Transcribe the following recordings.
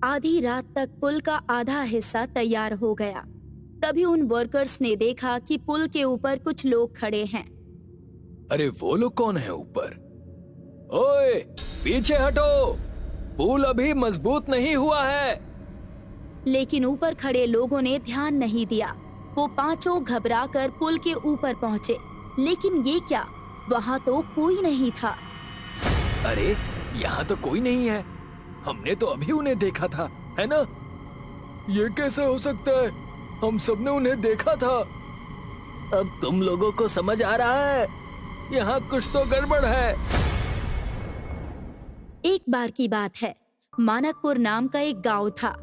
आधी रात तक पुल का आधा हिस्सा तैयार हो गया। तभी उन वर्कर्स ने देखा कि पुल के ऊपर कुछ लोग खड़े हैं। अरे वो लोग कौन है ऊपर? ओए, पीछे हटो, पुल अभी मजबूत नहीं हुआ है। लेकिन ऊपर खड़े लोगों ने ध्यान नहीं दिया। वो पांचों घबराकर पुल के ऊपर पहुंचे, लेकिन ये क्या, वहां तो कोई नहीं था। अरे यहाँ तो कोई नहीं है, हमने तो अभी उन्हें देखा था, है ना? ये कैसे हो सकता है? हम सबने उन्हें देखा था। अब तुम लोगों को समझ आ रहा है, यहाँ कुछ तो गड़बड़ है। एक बार की बात है, मानकपुर नाम का एक गांव था।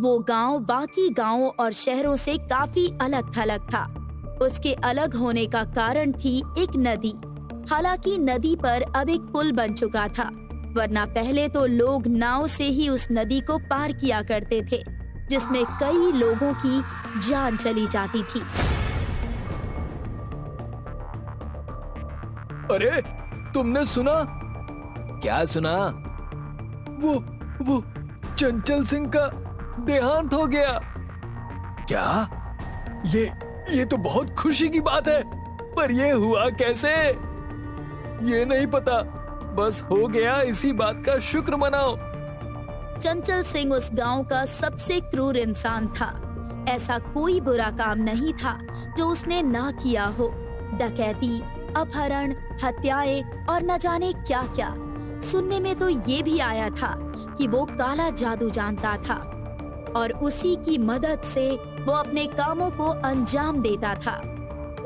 वो गांव बाकी गांवों और शहरों से काफी अलग थलग था। उसके अलग होने का कारण थी एक नदी। हालांकि नदी पर अब एक पुल बन चुका था, वरना पहले तो लोग नाव से ही उस नदी को पार किया करते थे, जिसमें कई लोगों की जान चली जाती थी। अरे तुमने सुना? क्या सुना? वो चंचल सिंह का देहांत हो गया। क्या? ये तो बहुत खुशी की बात है, पर ये हुआ कैसे? ये नहीं पता, बस हो गया, इसी बात का शुक्र मनाओ। चंचल सिंह उस गांव का सबसे क्रूर इंसान था। ऐसा कोई बुरा काम नहीं था जो उसने ना किया हो। डकैती, अपहरण, हत्याएं और न जाने क्या क्या। सुनने में तो ये भी आया था कि वो काला जादू जानता था और उसी की मदद से वो अपने कामों को अंजाम देता था।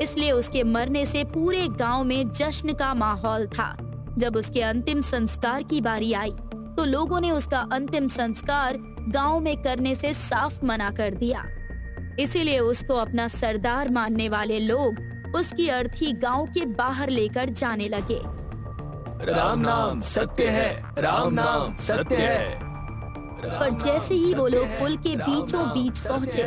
इसलिए उसके मरने से पूरे गांव में जश्न का माहौल था। जब उसके अंतिम संस्कार की बारी आई तो लोगों ने उसका अंतिम संस्कार गांव में करने से साफ मना कर दिया। इसीलिए उसको अपना सरदार मानने वाले लोग उसकी अर्थी गांव के बाहर लेकर जाने लगे। राम नाम सत्य है, राम नाम सत्य है। पर जैसे ही वो लोग पुल के बीचों बीच पहुँचे,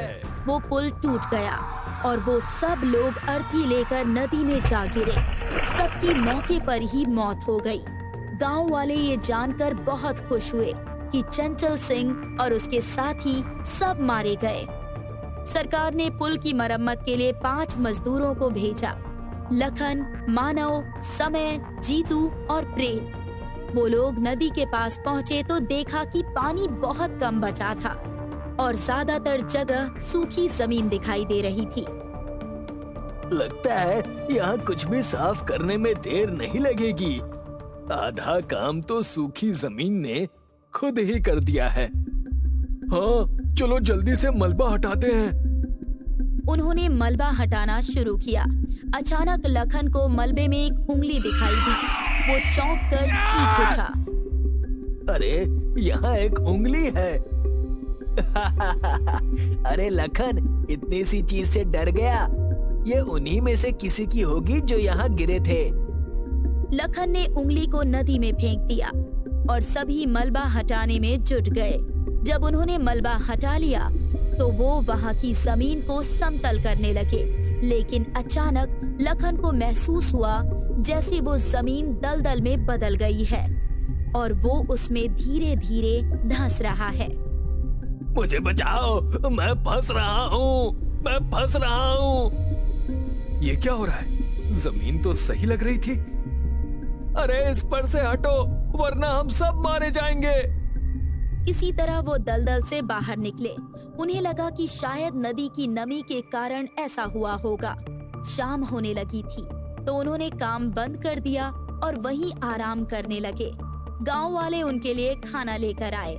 वो पुल टूट गया और वो सब लोग अर्थी लेकर नदी में जा गिरे। सबकी मौके पर ही मौत हो गई। गांव वाले ये जानकर बहुत खुश हुए कि चंचल सिंह और उसके साथी सब मारे गए। सरकार ने पुल की मरम्मत के लिए 5 मजदूरों को भेजा, लखन, मानव, समय, जीतू और प्रेम। वो लोग नदी के पास पहुँचे तो देखा कि पानी बहुत कम बचा था और ज्यादातर जगह सूखी जमीन दिखाई दे रही थी। लगता है यहाँ कुछ भी साफ करने में देर नहीं लगेगी। आधा काम तो सूखी जमीन ने खुद ही कर दिया है। हाँ, चलो जल्दी से मलबा हटाते हैं। उन्होंने मलबा हटाना शुरू किया। अचानक लखन को मलबे में एक उंगली दिखाई दी। वो चौंक कर चीख उठा। अरे यहाँ एक उंगली है। अरे लखन, इतनी सी चीज से डर गया? ये उन्हीं में से किसी की होगी जो यहाँ गिरे थे। लखन ने उंगली को नदी में फेंक दिया और सभी मलबा हटाने में जुट गए। जब उन्होंने मलबा हटा लिया तो वो वहाँ की जमीन को समतल करने लगे, लेकिन अचानक लखन को महसूस हुआ जैसे वो जमीन दलदल में बदल गई है और वो उसमें धीरे धीरे धंस रहा है। मुझे बचाओ, मैं फंस रहा हूँ, मैं फंस रहा हूँ। ये क्या हो रहा है? जमीन तो सही लग रही थी। अरे इस पर से हटो, वरना हम सब मारे जाएंगे। इसी तरह वो दलदल से बाहर निकले। उन्हें लगा कि शायद नदी की नमी के कारण ऐसा हुआ होगा। शाम होने लगी थी तो उन्होंने काम बंद कर दिया और वहीं आराम करने लगे। गांव वाले उनके लिए खाना लेकर आए।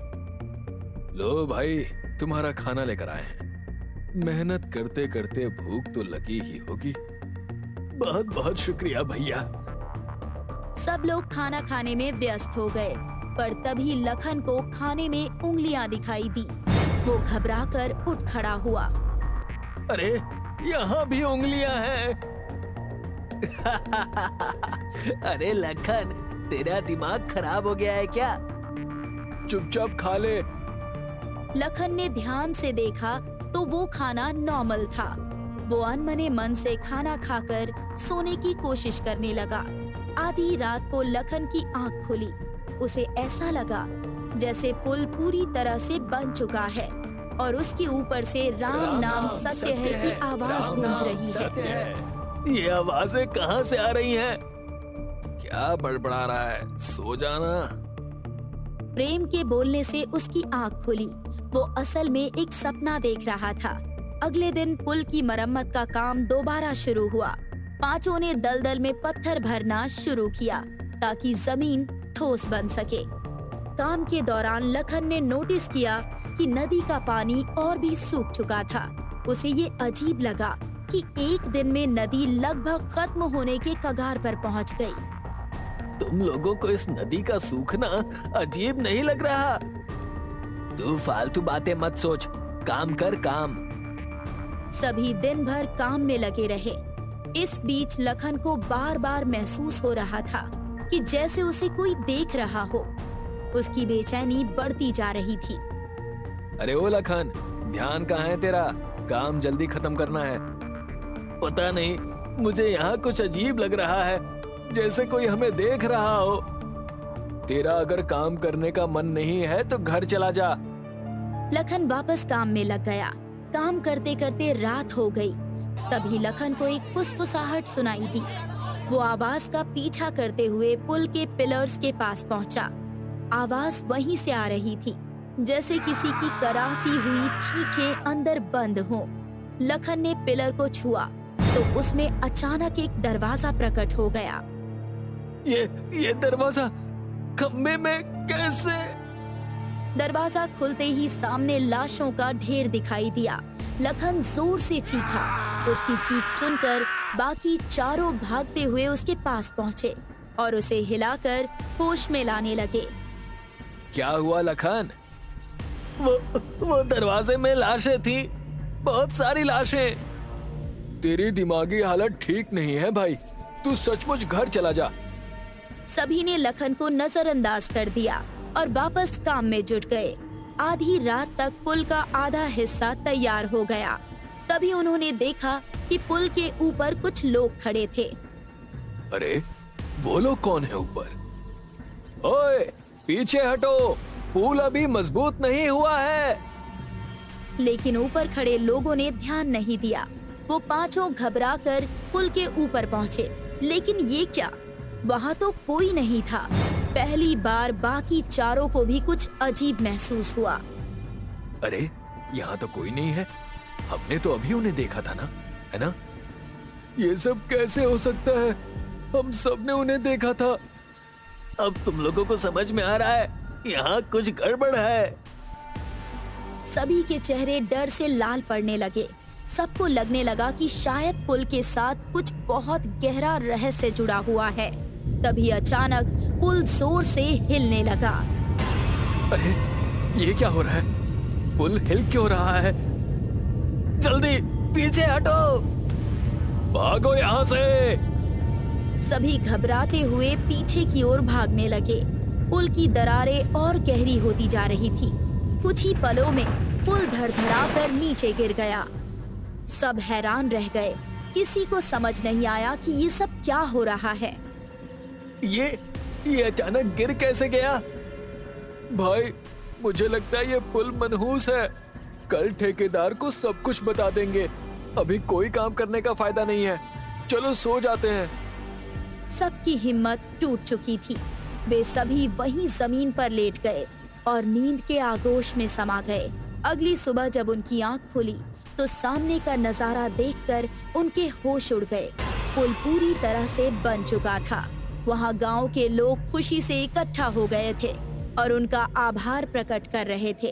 लो भाई, तुम्हारा खाना लेकर आए हैं। मेहनत करते करते भूख तो लगी ही होगी। बहुत बहुत शुक्रिया भैया। सब लोग खाना खाने में व्यस्त हो गए, पर तभी लखन को खाने में उंगलियां दिखाई दी। वो घबराकर उठ खड़ा हुआ। अरे यहाँ भी उंगलियां हैं। अरे लखन, तेरा दिमाग खराब हो गया है क्या? चुपचाप खा ले। लखन ने ध्यान से देखा तो वो खाना नॉर्मल था। वो अनमने मन से खाना खाकर सोने की कोशिश करने लगा। आधी रात को लखन की आंख खुली। उसे ऐसा लगा जैसे पुल पूरी तरह से बन चुका है और उसके ऊपर से राम नाम सत्य है की आवाज गूंज रही है। ये आवाजें कहाँ से आ रही हैं? क्या बड़बड़ा रहा है? सो जाना। प्रेम के बोलने से उसकी आंख खुली। वो असल में एक सपना देख रहा था। अगले दिन पुल की मरम्मत का काम दोबारा शुरू हुआ। पांचों ने दलदल में पत्थर भरना शुरू किया ताकि जमीन ठोस बन सके। काम के दौरान लखन ने नोटिस किया कि नदी का पानी और भी सूख चुका था। उसे ये अजीब लगा कि एक दिन में नदी लगभग खत्म होने के कगार पर पहुंच गई। तुम लोगों को इस नदी का सूखना अजीब नहीं लग रहा? तू फालतू बातें मत सोच, काम कर काम। सभी दिन भर काम में लगे रहे। इस बीच लखन को बार बार महसूस हो रहा था कि जैसे उसे कोई देख रहा हो। उसकी बेचैनी बढ़ती जा रही थी। अरे ओ लखन, ध्यान कहाँ है तेरा? काम जल्दी खत्म करना है। पता नहीं, मुझे यहाँ कुछ अजीब लग रहा है, जैसे कोई हमें देख रहा हो। तेरा अगर काम करने का मन नहीं है तो घर चला जा। लखन वापस काम में लग गया। काम करते करते रात हो गई। तभी लखन को एक फुसफुसाहट सुनाई दी। वो आवाज का पीछा करते हुए पुल के पिलर्स के पास पहुंचा। आवाज वहीं से आ रही थी, जैसे किसी की कराहती हुई चीखें अंदर बंद हो। लखन ने पिलर को छुआ तो उसमें अचानक एक दरवाजा प्रकट हो गया। ये दरवाजा खम्भे में कैसे? दरवाजा खुलते ही सामने लाशों का ढेर दिखाई दिया। लखन जोर से चीखा। उसकी चीख सुनकर बाकी चारों भागते हुए उसके पास पहुँचे और उसे हिलाकर होश में लाने लगे। क्या हुआ लखन? वो दरवाजे में लाशें थी, बहुत सारी लाशें। तेरी दिमागी हालत ठीक नहीं है भाई, तू सचमुच घर चला जा। सभी ने लखन को नजरअंदाज कर दिया और वापस काम में जुट गए। आधी रात तक पुल का आधा हिस्सा तैयार हो गया। तभी उन्होंने देखा कि पुल के ऊपर कुछ लोग खड़े थे। अरे, वो लोग कौन है ऊपर? ओए, पीछे हटो, पुल अभी मजबूत नहीं हुआ है। लेकिन ऊपर खड़े लोगों ने ध्यान नहीं दिया। वो पांचों घबराकर पुल के ऊपर पहुँचे, लेकिन ये क्या, वहाँ तो कोई नहीं था। पहली बार बाकी चारों को भी कुछ अजीब महसूस हुआ। अरे, यहाँ तो कोई नहीं है। हमने तो अभी उन्हें देखा था ना, है ना? ये सब कैसे हो सकता है? हम सबने उन्हें देखा था। अब तुम लोगों को समझ में आ रहा है, यहाँ कुछ गड़बड़ है। सभी के चेहरे डर से लाल पड़ने लगे। सबको लगने लगा कि शायद पुल के साथ कुछ बहुत गहरा रहस्य जुड़ा हुआ है। तभी अचानक पुल जोर से हिलने लगा। अरे, ये क्या हो रहा है? पुल हिल क्यों रहा है? जल्दी पीछे हटो, भागो यहाँ से। सभी घबराते हुए पीछे की ओर भागने लगे। पुल की दरारें और गहरी होती जा रही थी। कुछ ही पलों में पुल धड़धड़ाकर नीचे गिर गया। सब हैरान रह गए। किसी को समझ नहीं आया कि ये सब क्या हो रहा है। ये अचानक गिर कैसे गया? भाई, मुझे लगता है ये पुल मनहूस है। कल ठेकेदार को सब कुछ बता देंगे। अभी कोई काम करने का फायदा नहीं है। चलो सो जाते हैं। सबकी हिम्मत टूट चुकी थी। वे सभी वहीं जमीन पर लेट गए और नींद के आगोश में समा गए। अगली सुबह जब उनकी आंख खुली तो सामने का नजारा देखकर उनके होश उड़ गए। पुल पूरी तरह से बन चुका था। वहाँ गांव के लोग खुशी से इकट्ठा हो गए थे और उनका आभार प्रकट कर रहे थे।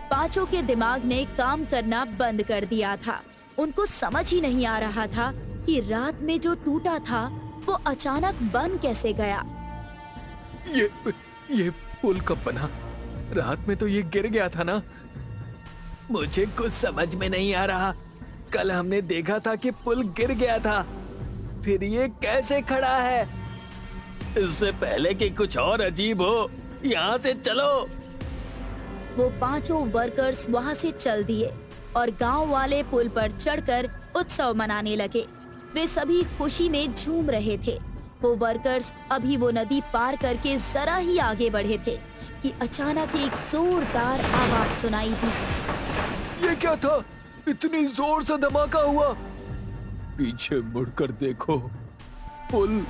पांचों के दिमाग ने काम करना बंद कर दिया था। उनको समझ ही नहीं आ रहा था कि रात में जो टूटा था वो अचानक बन कैसे गया। ये पुल कब बना? रात में तो ये गिर गया था ना? मुझे कुछ समझ में नहीं आ रहा। कल हमने देखा था कि पुल गिर गया था, फिर ये कैसे खड़ा है? इससे पहले कि कुछ और अजीब हो, यहाँ से चलो। वो पांचों वर्कर्स वहाँ से चल दिए और गांव वाले पुल पर चढ़कर उत्सव मनाने लगे। वे सभी खुशी में झूम रहे थे। वो वर्कर्स अभी वो नदी पार करके जरा ही आगे बढ़े थे कि अचानक एक जोरदार आवाज सुनाई दी। ये क्या था? इतनी जोर से धमाका हुआ। पीछे मुड़कर देखो, पुल।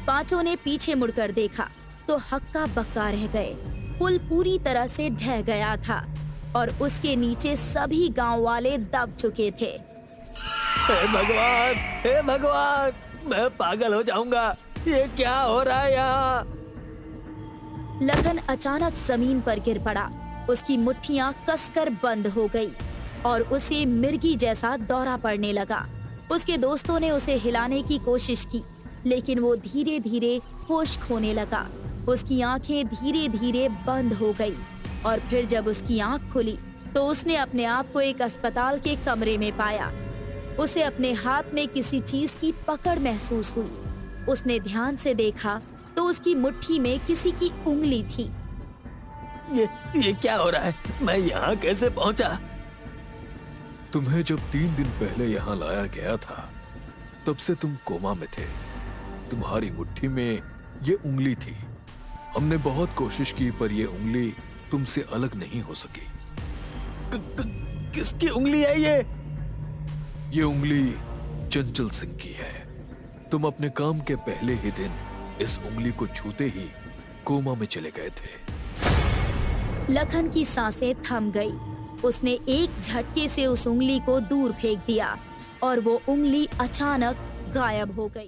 पांचों ने पीछे मुड़कर देखा तो हक्का बक्का रह गए। पुल पूरी तरह से ढह गया था और उसके नीचे सभी गांव वाले दब चुके थे। हे भगवान, हे भगवान, मैं पागल हो जाऊंगा। ये क्या हो रहा है यहाँ? लखन अचानक जमीन पर गिर पड़ा। उसकी मुट्ठियां कसकर बंद हो गई और उसे मिर्गी जैसा दौरा पड़ने लगा। उसके दोस्तों ने उसे हिलाने की कोशिश की, लेकिन वो धीरे धीरे होश खोने लगा। उसकी आंखें धीरे धीरे बंद हो गई और फिर जब उसकी आंख खुली तो उसने अपने आप को एक अस्पताल के कमरे में पाया। उसे अपने हाथ में किसी चीज की पकड़ महसूस हुई। उसने ध्यान से देखा तो उसकी मुट्ठी में किसी की उंगली थी। ये क्या हो रहा है? मैं यहाँ कैसे पहुँचा? तुम्हें जब 3 दिन पहले यहाँ लाया गया था, तब से तुम कोमा में थे। तुम्हारी मुट्ठी में ये उंगली थी। हमने बहुत कोशिश की पर ये उंगली तुमसे अलग नहीं हो सकी। किसकी उंगली है ये? ये उंगली चंचल सिंह की है। तुम अपने काम के पहले ही दिन इस उंगली को छूते ही कोमा में चले गए थे। लखन की सांसें थम गई। उसने एक झटके से उस उंगली को दूर फेंक दिया और वो उंगली अचानक गायब हो गई।